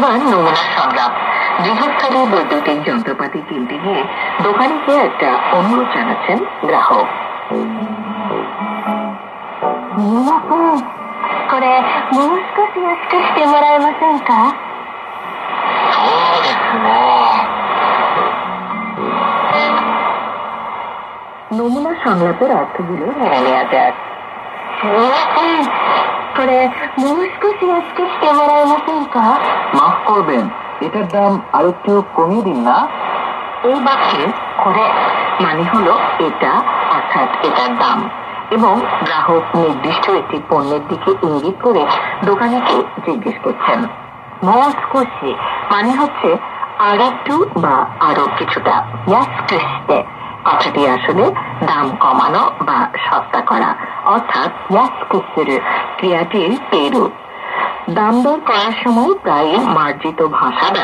এবার নমুনা সংলাপ। বৃহত্তর বৈদ্যুতিক যন্ত্রপাতি কিনতে গিয়ে দোকানিকে একটা অনুরোধ জানাচ্ছেন গ্রাহক। これもう少し安くしてもらえませんか？そうですね。নমুনা সংলাপের অর্থগুলো মেনে নেওয়া যাক। すみません。これもう少し安くしてもらえませんか？ মাফ করবেন, এটার দাম আর একটু কমিয়ে দিন না। এই বাক্যে করে মানে হলো এটা, অর্থাৎ এটার দাম, এবং গ্রাহক নির্দিষ্ট একটি পণ্যের দিকে ইঙ্গিত করে দোকানিকে জিজ্ঞেস করছেন। মস্কোশি মানে হচ্ছে আর একটু বা আরো কিছুটা। ইয়াসকুশিতে কথাটি আসলে দাম কমানো বা সস্তা করা, অর্থাৎ ইয়াসকুসুরু ক্রিয়াটির পেরু। দাম দর করার সময় প্রায় মার্জিত ভাষা